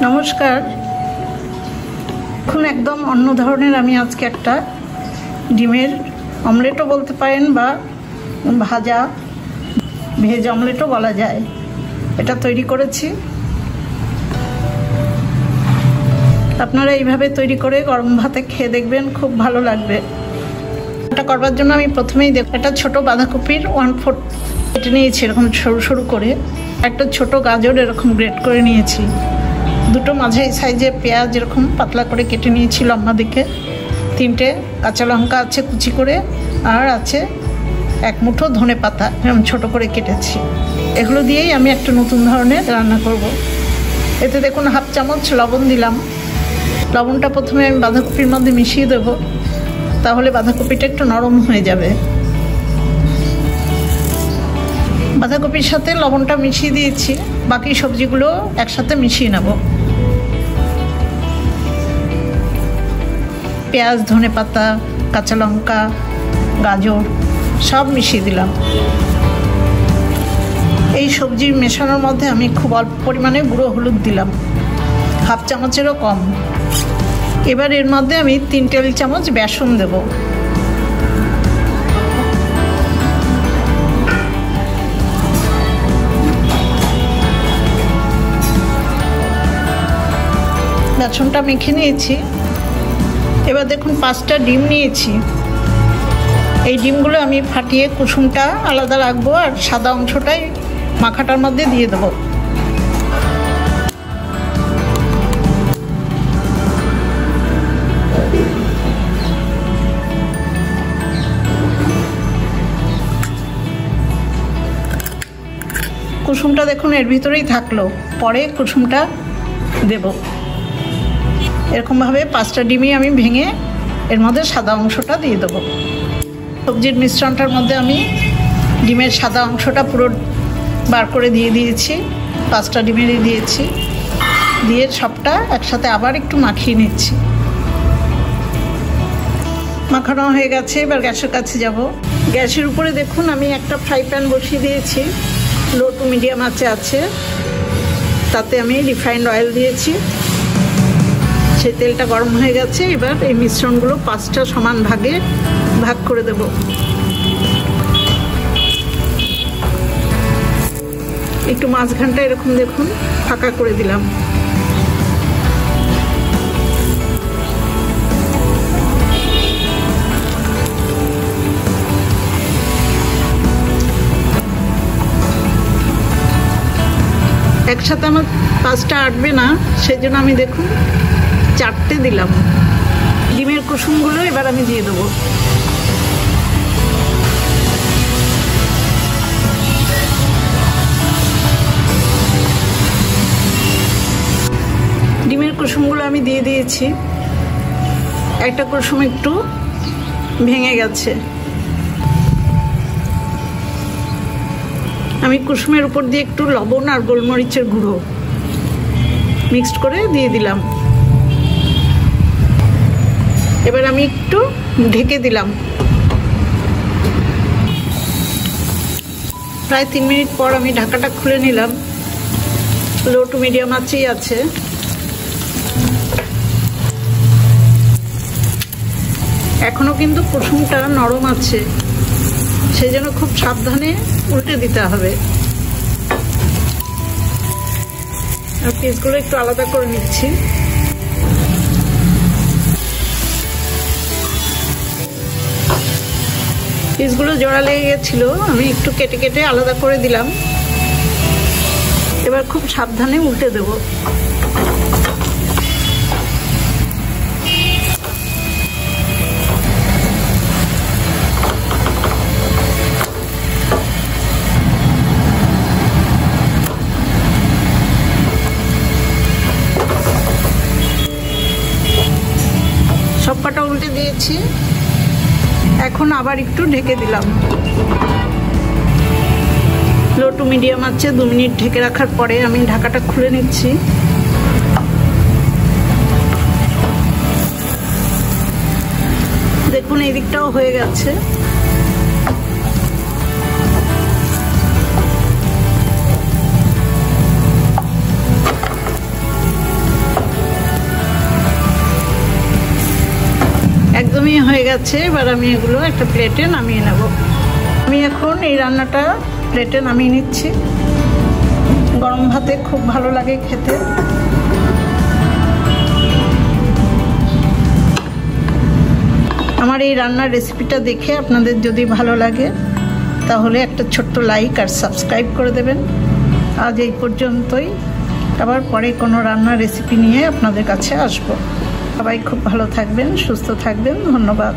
নমস্কার। এখন একদম অন্য ধরনের আমি আজকে একটা ডিমের অমলেটও বলতে পারেন বা ভাজা ভেজ অমলেটও বলা যায়, এটা তৈরি করেছি। আপনারা এইভাবে তৈরি করে গরম ভাতে খেয়ে দেখবেন, খুব ভালো লাগবে। এটা করবার জন্য আমি প্রথমেই একটা ছোট বাঁধাকপির 1/4 কেটে নিয়েছি এরকম সরু সরু করে। একটা ছোট গাজর এরকম গ্রেট করে নিয়েছি। দুটো মাঝারি সাইজের পেঁয়াজ এরকম পাতলা করে কেটে নিয়েছি লম্বা দিকে। 3টে কাঁচা লঙ্কা আছে কুচি করে, আর আছে 1 মুঠো ধনে পাতা এরকম ছোটো করে কেটেছি। এগুলো দিয়েই আমি একটা নতুন ধরনের রান্না করব। এতে দেখুন 1/2 চামচ লবণ দিলাম। লবণটা প্রথমে আমি বাঁধাকপির মধ্যে মিশিয়ে দেব, তাহলে বাঁধাকপিটা একটু নরম হয়ে যাবে। বাঁধাকপির সাথে লবণটা মিশিয়ে দিয়েছি, বাকি সবজিগুলো একসাথে মিশিয়ে নেব। পেঁয়াজ, ধনে পাতা, কাঁচা লঙ্কা, গাজর সব মিশিয়ে দিলাম। এই সবজি মেশানোর মধ্যে আমি খুব অল্প পরিমাণে গুঁড়ো হলুদ দিলাম, 1/2 চামচেরও কম। এবার এর মধ্যে আমি 3 টেবিল চামচ বেসন দেব। বেসনটা মেখে নিয়েছি। এবার দেখুন 5টা ডিম নিয়েছি। এই ডিমগুলো আমি ফাটিয়ে কুসুমটা আলাদা রাখবো, আর সাদা অংশটাই মাখাটার মধ্যে দিয়ে দেবো। কুসুমটা দেখুন এর ভিতরেই থাকলো, পরে কুসুমটা দেব। এরকমভাবে 5টা ডিমই আমি ভেঙে এর মধ্যে সাদা অংশটা দিয়ে দেবো। সবজির মিশ্রণটার মধ্যে আমি ডিমের সাদা অংশটা পুরো বার করে দিয়ে দিয়েছি। 5টা ডিমেরই দিয়েছি, দিয়ে সবটা একসাথে আবার একটু মাখিয়ে নিচ্ছি। মাখানো হয়ে গেছে, এবার গ্যাসের কাছে যাব। গ্যাসের উপরে দেখুন আমি একটা ফ্রাই প্যান বসিয়ে দিয়েছি, লো টু মিডিয়াম আঁচে আছে। তাতে আমি রিফাইন্ড অয়েল দিয়েছি, সেই তেলটা গরম হয়ে গেছে। এবার এই মিশ্রণগুলো 5টা সমান ভাগে ভাগ করে দেব। একটু মাঝখানটা এরকম দেখুন ফাঁকা করে দিলাম। একসাথে আমার 5টা আটবে না, সেই জন্য আমি দেখুন 4টে দিলাম। ডিমের কুসুমগুলো এবার আমি দিয়ে দেবো। ডিমের কুসুমগুলো আমি দিয়ে দিয়েছি। একটা কুসুম একটু ভেঙে গেছে, আমি কুসুমের উপর দিয়ে একটু লবণ আর গোলমরিচের গুঁড়ো মিক্সড করে দিয়ে দিলাম। এবার আমি একটু ঢেকে দিলাম। প্রায় 3 মিনিট পর আমি ঢাকাটা খুলে নিলাম। লো টু মিডিয়াম আঁচেই আছে। এখনো কিন্তু কুসুমটা নরম আছে, সেই জন্য খুব সাবধানে উল্টে দিতে হবে। আর পিসগুলো একটু আলাদা করে নিচ্ছি। পিসগুলো জোড়া লেগে গেছিল, আমি একটু কেটে কেটে আলাদা করে দিলাম। এবার খুব সাবধানে উল্টে দেব। সবকটা উল্টে দিয়েছি, এখন আবার একটু ঢেকে দিলাম। লো টু মিডিয়াম আছে। 2 মিনিট ঢেকে রাখার পরে আমি ঢাকাটা খুলে নিচ্ছি। দেখুন এই দিকটাও হয়ে গেছে। একদমই হয়ে গেছে। এবার আমি এগুলো একটা প্লেটে নামিয়ে নেব। আমি এখন এই রান্নাটা প্লেটে নামিয়ে নিচ্ছি। গরম ভাতে খুব ভালো লাগে খেতে। আমার এই রান্নার রেসিপিটা দেখে আপনাদের যদি ভালো লাগে তাহলে একটা ছোট্ট লাইক আর সাবস্ক্রাইব করে দেবেন। আজ এই পর্যন্তই, আবার পরে কোনো রান্নার রেসিপি নিয়ে আপনাদের কাছে আসবো। সবাই খুব ভালো থাকবেন, সুস্থ থাকবেন। ধন্যবাদ।